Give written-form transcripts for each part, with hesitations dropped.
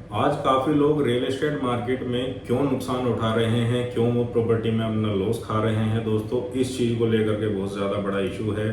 आज काफ़ी लोग रियल एस्टेट मार्केट में क्यों नुकसान उठा रहे हैं, क्यों वो प्रॉपर्टी में अपना लॉस खा रहे हैं दोस्तों, इस चीज़ को लेकर के बहुत ज़्यादा बड़ा इशू है।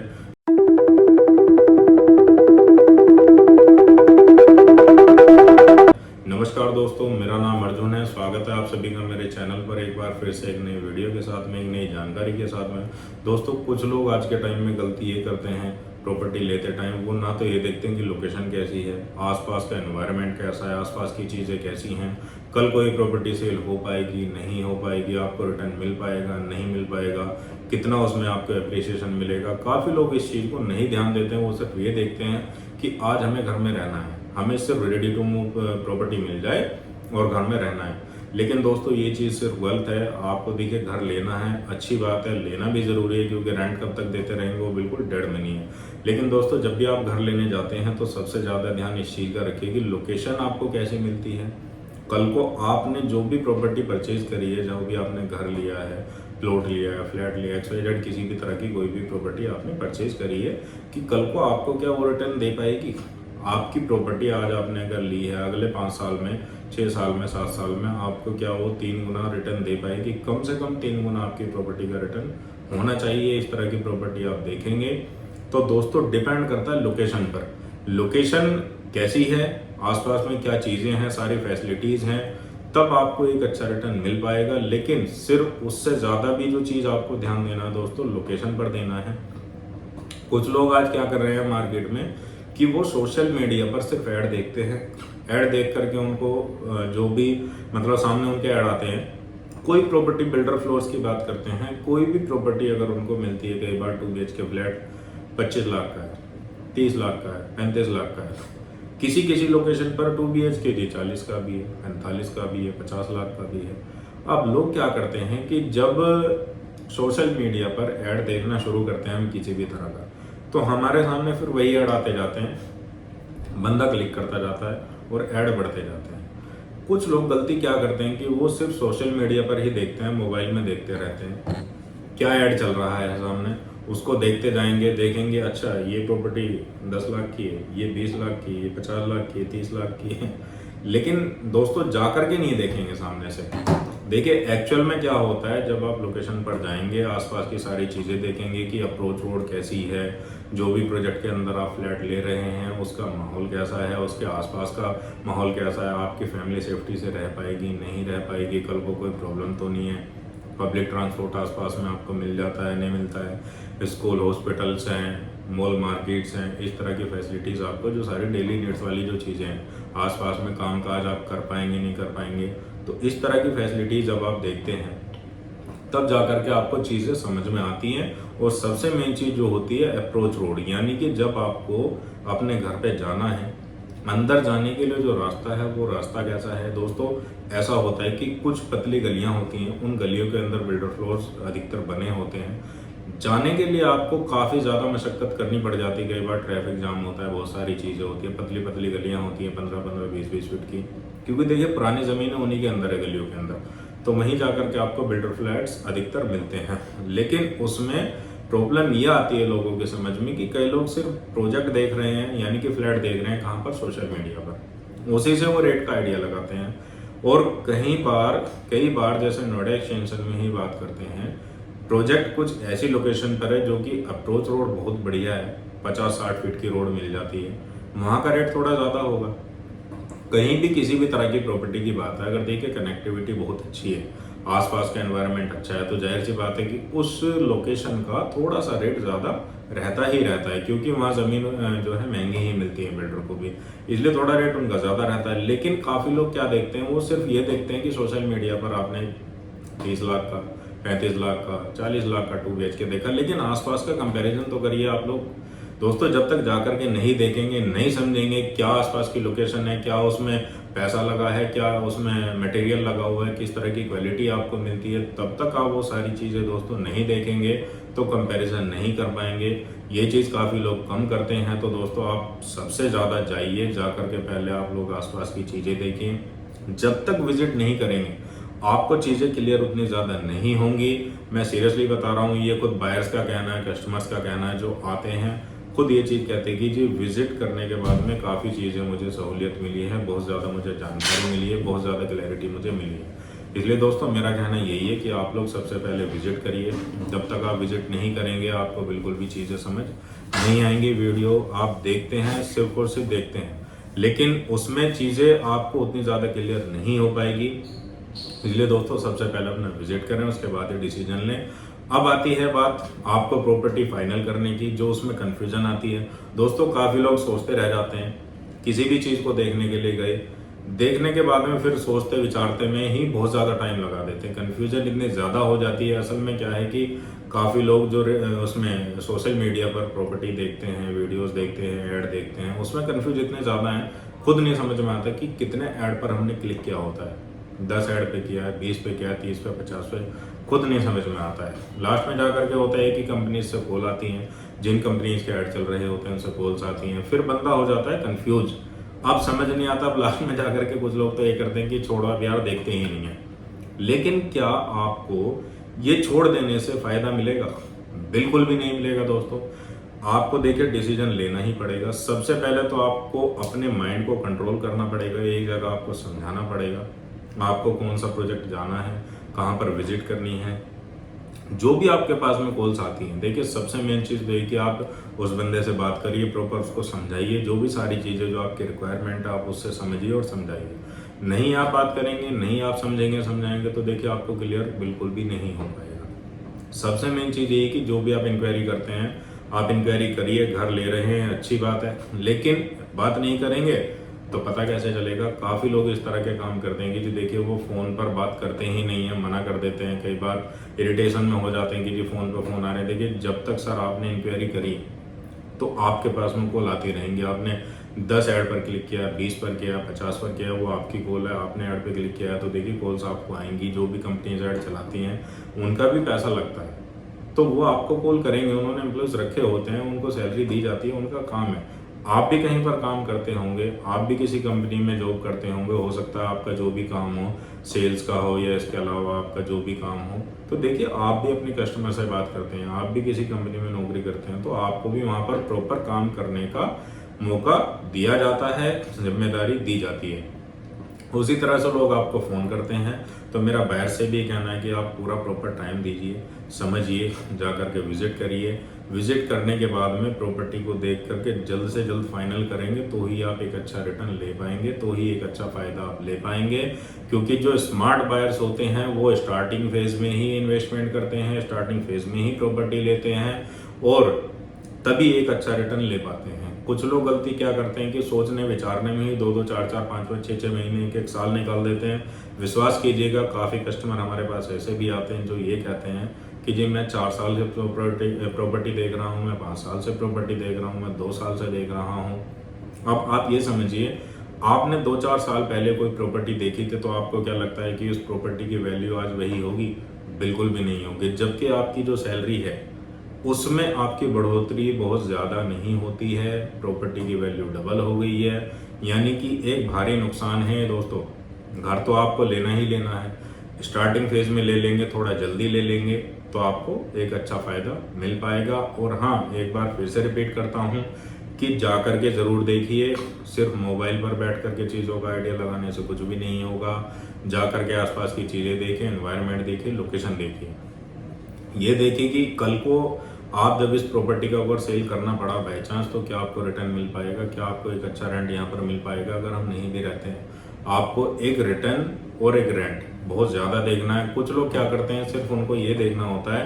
नमस्कार दोस्तों, मेरा नाम अर्जुन है। स्वागत है आप सभी का मेरे चैनल पर एक बार फिर से एक नई वीडियो के साथ में, एक नई जानकारी के साथ में। दोस्तों, कुछ लोग आज के टाइम में गलती ये करते हैं, प्रॉपर्टी लेते टाइम वो ना तो ये देखते हैं कि लोकेशन कैसी है, आसपास का एनवायरनमेंट कैसा है, आसपास की चीज़ें कैसी हैं, कल कोई प्रॉपर्टी सेल हो पाएगी नहीं हो पाएगी, आपको रिटर्न मिल पाएगा नहीं मिल पाएगा, कितना उसमें आपको एप्रिसिएशन मिलेगा। काफ़ी लोग इस चीज़ को नहीं ध्यान देते हैं। वो सिर्फ ये देखते हैं कि आज हमें घर में रहना है, हमें सिर्फ रेडी टू मूव प्रॉपर्टी मिल जाए और घर में रहना है। लेकिन दोस्तों, ये चीज़ सिर्फ गलत है। आपको देखिए, घर लेना है, अच्छी बात है, लेना भी ज़रूरी है, क्योंकि रेंट कब तक देते रहेंगे वो बिल्कुल डेड मनी है। लेकिन दोस्तों, जब भी आप घर लेने जाते हैं तो सबसे ज़्यादा ध्यान इस चीज़ का रखिए कि लोकेशन आपको कैसी मिलती है। कल को आपने जो भी प्रॉपर्टी परचेज करी है, जो भी आपने घर लिया है, प्लॉट लिया है, फ्लैट लिया है, XYZ किसी भी तरह की कोई भी प्रॉपर्टी आपने परचेज करी है, कि कल को आपको क्या वो रिटर्न दे पाएगी। आपकी प्रॉपर्टी आज आपने अगर ली है, अगले 5 साल में, 6 साल में, 7 साल में आपको क्या वो 3 गुना रिटर्न दे पाएगी। कम से कम 3 गुना आपकी प्रॉपर्टी का रिटर्न होना चाहिए। इस तरह की प्रॉपर्टी आप देखेंगे तो दोस्तों, डिपेंड करता है लोकेशन पर। लोकेशन कैसी है, आसपास में क्या चीज़ें हैं, सारी फैसिलिटीज़ हैं, तब आपको एक अच्छा रिटर्न मिल पाएगा। लेकिन सिर्फ उससे ज़्यादा भी जो चीज़ आपको ध्यान देना है दोस्तों, लोकेशन पर देना है। कुछ लोग आज क्या कर रहे हैं मार्केट में कि वो सोशल मीडिया पर सिर्फ ऐड देखते हैं। ऐड देख करके उनको जो भी मतलब सामने उनके ऐड आते हैं, कोई प्रॉपर्टी बिल्डर फ्लोर्स की बात करते हैं, कोई भी प्रॉपर्टी अगर उनको मिलती है, कई बार 2 BHK फ्लैट 25 लाख का है, 30 लाख का है, 35 लाख का है। किसी किसी लोकेशन पर 2 BHK जी 40 का भी है, 45 का भी है, 50 लाख का भी है। अब लोग क्या करते हैं कि जब सोशल मीडिया पर ऐड देखना शुरू करते हैं हम किसी भी तरह का, तो हमारे सामने फिर वही ऐड आते जाते हैं, बंदा क्लिक करता जाता है और ऐड बढ़ते जाते हैं। कुछ लोग गलती क्या करते हैं कि वो सिर्फ सोशल मीडिया पर ही देखते हैं, मोबाइल में देखते रहते हैं, क्या ऐड चल रहा है सामने, उसको देखते जाएंगे, देखेंगे अच्छा ये प्रॉपर्टी 10 लाख की है, ये 20 लाख की, ये 50 लाख की, 30 लाख की है। लेकिन दोस्तों, जा करके नहीं देखेंगे सामने से। देखिए एक्चुअल में क्या होता है, जब आप लोकेशन पर जाएंगे, आसपास की सारी चीज़ें देखेंगे कि अप्रोच रोड कैसी है, जो भी प्रोजेक्ट के अंदर आप फ्लैट ले रहे हैं उसका माहौल कैसा है, उसके आसपास का माहौल कैसा है, आपकी फैमिली सेफ्टी से रह पाएगी नहीं रह पाएगी, कल को कोई प्रॉब्लम तो नहीं है, पब्लिक ट्रांसपोर्ट आसपास में आपको मिल जाता है नहीं मिलता है, स्कूल हॉस्पिटल्स हैं, मॉल मार्केट्स हैं, इस तरह की फैसिलिटीज़ आपको, जो सारी डेली नीड्स वाली जो चीज़ें हैं, आसपास में काम काज आप कर पाएंगे नहीं कर पाएंगे। तो इस तरह की फैसिलिटीज़ जब आप देखते हैं तब जाकर के आपको चीज़ें समझ में आती हैं। और सबसे मेन चीज़ जो होती है अप्रोच रोड, यानी कि जब आपको अपने घर पे जाना है, अंदर जाने के लिए जो रास्ता है वो रास्ता कैसा है दोस्तों। ऐसा होता है कि कुछ पतली गलियां होती हैं, उन गलियों के अंदर बिल्डर फ्लोर्स अधिकतर बने होते हैं। जाने के लिए आपको काफ़ी ज़्यादा मशक्क़त करनी पड़ जाती है, कई बार ट्रैफिक जाम होता है, बहुत सारी चीज़ें होती हैं, पतली पतली गलियां होती हैं 15-15, 20-20 फीट की, क्योंकि देखिए पुरानी ज़मीनें उन्हीं के अंदर है, गलियों के अंदर, तो वहीं जाकर के आपको बिल्डर फ्लैट्स अधिकतर मिलते हैं। लेकिन उसमें प्रॉब्लम ये आती है लोगों के समझ में कि कई लोग सिर्फ प्रोजेक्ट देख रहे हैं, यानी कि फ्लैट देख रहे हैं कहाँ पर, सोशल मीडिया पर, उसी से वो रेट का आइडिया लगाते हैं। और कई बार जैसे नोएडा एक्सटेंशन में ही बात करते हैं, प्रोजेक्ट कुछ ऐसी लोकेशन पर है जो कि अप्रोच रोड बहुत बढ़िया है, 50-60 फीट की रोड मिल जाती है, वहाँ का रेट थोड़ा ज़्यादा होगा। कहीं भी किसी भी तरह की प्रॉपर्टी की बात है, अगर देखिए कनेक्टिविटी बहुत अच्छी है, आसपास का एनवायरनमेंट अच्छा है, तो जाहिर सी बात है कि उस लोकेशन का थोड़ा सा रेट ज़्यादा रहता ही रहता है, क्योंकि वहाँ ज़मीन जो है महंगी ही मिलती है बिल्डर को भी, इसलिए थोड़ा रेट उनका ज़्यादा रहता है। लेकिन काफ़ी लोग क्या देखते हैं, वो सिर्फ ये देखते हैं कि सोशल मीडिया पर आपने 30 लाख का, 35 लाख का, 40 लाख का 2 BHK देखा, लेकिन आसपास का कंपैरिजन तो करिए आप लोग। दोस्तों, जब तक जाकर के नहीं देखेंगे, नहीं समझेंगे क्या आसपास की लोकेशन है, क्या उसमें पैसा लगा है, क्या उसमें मटेरियल लगा हुआ है, किस तरह की क्वालिटी आपको मिलती है, तब तक आप वो सारी चीज़ें दोस्तों नहीं देखेंगे तो कंपैरिजन नहीं कर पाएंगे। ये चीज़ काफ़ी लोग कम करते हैं। तो दोस्तों, आप सबसे ज़्यादा जाइए, जा कर के पहले आप लोग आसपास की चीज़ें देखें। जब तक विजिट नहीं करेंगे आपको चीज़ें क्लियर उतनी ज़्यादा नहीं होंगी। मैं सीरियसली बता रहा हूँ, ये खुद बायर्स का कहना है, कस्टमर्स का कहना है जो आते हैं। खुद ये चीज़ कहते हैं कि जी विजिट करने के बाद में काफ़ी चीज़ें मुझे सहूलियत मिली है, बहुत ज़्यादा मुझे जानकारी मिली है, बहुत ज़्यादा क्लैरिटी मुझे मिली है। इसलिए दोस्तों मेरा कहना यही है कि आप लोग सबसे पहले विजिट करिए। जब तक आप विजिट नहीं करेंगे आपको बिल्कुल भी चीज़ें समझ नहीं आएंगी। वीडियो आप देखते हैं, सिर्फ और सिर्फ देखते हैं, लेकिन उसमें चीज़ें आपको उतनी ज़्यादा क्लियर नहीं हो पाएगी। इसलिए दोस्तों सबसे पहले अपना विजिट करें, उसके बाद ही डिसीजन लें। अब आती है बात आपको प्रॉपर्टी फाइनल करने की, जो उसमें कन्फ्यूजन आती है। दोस्तों काफ़ी लोग सोचते रह जाते हैं, किसी भी चीज़ को देखने के लिए गए, देखने के बाद में फिर सोचते विचारते में ही बहुत ज़्यादा टाइम लगा देते हैं। कन्फ्यूजन इतनी ज़्यादा हो जाती है। असल में क्या है कि काफ़ी लोग जो उसमें सोशल मीडिया पर प्रॉपर्टी देखते हैं, वीडियोस देखते हैं, ऐड देखते हैं, उसमें कन्फ्यूज इतने ज़्यादा हैं, खुद नहीं समझ में आता कि कितने ऐड पर हमने क्लिक किया होता है। 10 ऐड पे किया है, 20 पे किया है, 30 पे, 50 पे, खुद नहीं समझ में आता है। लास्ट में जा करके होता है कि कंपनीज से कॉल आती हैं, जिन कंपनीज के ऐड चल रहे होते हैं उनसे कॉल्स आती हैं, फिर बंदा हो जाता है कंफ्यूज। अब समझ नहीं आता। अब लास्ट में जा करके कुछ लोग तो ये करते हैं कि छोड़ो अब यार, देखते ही नहीं है। लेकिन क्या आपको ये छोड़ देने से फायदा मिलेगा? बिल्कुल भी नहीं मिलेगा दोस्तों। आपको देखिए डिसीजन लेना ही पड़ेगा। सबसे पहले तो आपको अपने माइंड को कंट्रोल करना पड़ेगा। एक जगह आपको समझाना पड़ेगा आपको कौन सा प्रोजेक्ट जाना है, कहाँ पर विजिट करनी है। जो भी आपके पास में कॉल्स आती हैं, देखिए सबसे मेन चीज़ तो ये कि आप उस बंदे से बात करिए, प्रॉपर उसको समझाइए, जो भी सारी चीज़ें जो आपकी रिक्वायरमेंट है आप उससे समझिए और समझाइए। नहीं आप बात करेंगे, नहीं आप समझेंगे समझाएंगे, तो देखिए आपको क्लियर बिल्कुल भी नहीं हो पाएगा। सबसे मेन चीज़ ये है कि जो भी आप इंक्वायरी करते हैं, आप इंक्वायरी करिए। घर ले रहे हैं अच्छी बात है, लेकिन बात नहीं करेंगे तो पता कैसे चलेगा? काफ़ी लोग इस तरह के काम करते हैं कि जी देखिए वो फ़ोन पर बात करते ही नहीं है, मना कर देते हैं। कई बार इरिटेशन में हो जाते हैं कि जी फ़ोन पर फ़ोन आ रहे हैं। देखिए जब तक सर आपने इंक्वायरी करी तो आपके पास में कॉल आती रहेंगी। आपने 10 ऐड पर क्लिक किया, 20 पर किया, 50 पर किया, वो आपकी कॉल है। आपने ऐड पर क्लिक किया है तो देखिए कॉल्स आपको आएंगी। जो भी कंपनीज ऐड चलाती हैं उनका भी पैसा लगता है, तो वो आपको कॉल करेंगे। उन्होंने एम्प्लॉयज रखे होते हैं, उनको सैलरी दी जाती है, उनका काम है। आप भी कहीं पर काम करते होंगे, आप भी किसी कंपनी में जॉब करते होंगे, हो सकता है आपका जो भी काम हो, सेल्स का हो या इसके अलावा आपका जो भी काम हो, तो देखिए आप भी अपने कस्टमर से बात करते हैं, आप भी किसी कंपनी में नौकरी करते हैं, तो आपको भी वहाँ पर प्रॉपर काम करने का मौका दिया जाता है, जिम्मेदारी दी जाती है। उसी तरह से लोग आपको फ़ोन करते हैं। तो मेरा बायर से भी कहना है कि आप पूरा प्रॉपर टाइम दीजिए, समझिए, जा कर के विज़िट करिए। विज़िट करने के बाद में प्रॉपर्टी को देख करके जल्द से जल्द फाइनल करेंगे तो ही आप एक अच्छा रिटर्न ले पाएंगे, तो ही एक अच्छा फ़ायदा आप ले पाएंगे। क्योंकि जो स्मार्ट बायर्स होते हैं वो स्टार्टिंग फेज़ में ही इन्वेस्टमेंट करते हैं, स्टार्टिंग फेज़ में ही प्रॉपर्टी लेते हैं और तभी एक अच्छा रिटर्न ले पाते हैं। कुछ लोग गलती क्या करते हैं कि सोचने विचारने में ही 2-2, 4-4, 5-5, 6-6 महीने, 1-1 साल निकाल देते हैं। विश्वास कीजिएगा काफ़ी कस्टमर हमारे पास ऐसे भी आते हैं जो ये कहते हैं कि जी मैं 4 साल से प्रॉपर्टी देख रहा हूँ, मैं 5 साल से प्रॉपर्टी देख रहा हूँ, मैं 2 साल से देख रहा हूँ। अब आप ये समझिए, आपने 2-4 साल पहले कोई प्रॉपर्टी देखी थी तो आपको क्या लगता है कि उस प्रॉपर्टी की वैल्यू आज वही होगी? बिल्कुल भी नहीं होगी। जबकि आपकी जो सैलरी है उसमें आपकी बढ़ोतरी बहुत ज़्यादा नहीं होती है, प्रॉपर्टी की वैल्यू डबल हो गई है। यानी कि एक भारी नुकसान है दोस्तों। घर तो आपको लेना ही लेना है, स्टार्टिंग फेज में ले लेंगे, थोड़ा जल्दी ले लेंगे तो आपको एक अच्छा फ़ायदा मिल पाएगा। और हाँ, एक बार फिर से रिपीट करता हूँ कि जा कर के ज़रूर देखिए। सिर्फ मोबाइल पर बैठ कर के चीज़ों का आइडिया लगाने से कुछ भी नहीं होगा। जा कर के आसपास की चीज़ें देखें, एनवायरनमेंट देखिए, लोकेशन देखिए। ये देखिए कि कल को आप जब इस प्रॉपर्टी का अगर सेल करना पड़ा बाई चांस, तो क्या आपको रिटर्न मिल पाएगा? क्या आपको एक अच्छा रेंट यहाँ पर मिल पाएगा? अगर हम नहीं भी रहते हैं, आपको एक रिटर्न और एक रेंट बहुत ज़्यादा देखना है। कुछ लोग क्या करते हैं, सिर्फ उनको ये देखना होता है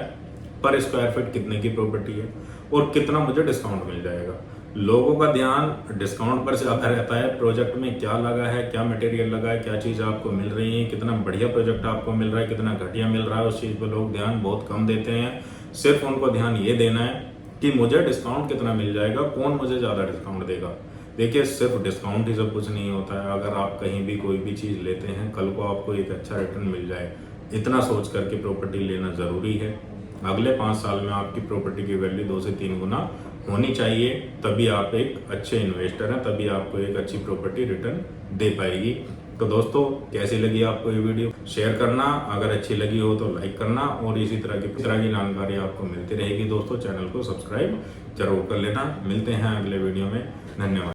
पर स्क्वायर फीट कितने की प्रॉपर्टी है और कितना मुझे डिस्काउंट मिल जाएगा। लोगों का ध्यान डिस्काउंट पर ज़्यादा रहता है, प्रोजेक्ट में क्या लगा है, क्या मटेरियल लगा है, क्या चीज़ आपको मिल रही है, कितना बढ़िया प्रोजेक्ट आपको मिल रहा है, कितना घटिया मिल रहा है, उस चीज़ पर लोग ध्यान बहुत कम देते हैं। सिर्फ उनको ध्यान ये देना है कि मुझे डिस्काउंट कितना मिल जाएगा, कौन मुझे ज़्यादा डिस्काउंट देगा। देखिए सिर्फ डिस्काउंट ही सब कुछ नहीं होता है। अगर आप कहीं भी कोई भी चीज़ लेते हैं, कल को आपको एक अच्छा रिटर्न मिल जाए, इतना सोच करके प्रॉपर्टी लेना ज़रूरी है। अगले 5 साल में आपकी प्रॉपर्टी की वैल्यू 2 से 3 गुना होनी चाहिए, तभी आप एक अच्छे इन्वेस्टर हैं, तभी आपको एक अच्छी प्रॉपर्टी रिटर्न दे पाएगी। तो दोस्तों, कैसी लगी आपको ये वीडियो, शेयर करना, अगर अच्छी लगी हो तो लाइक करना, और इसी तरह की जानकारी आपको मिलती रहेगी। दोस्तों, चैनल को सब्सक्राइब जरूर कर लेना। मिलते हैं अगले वीडियो में। धन्यवाद।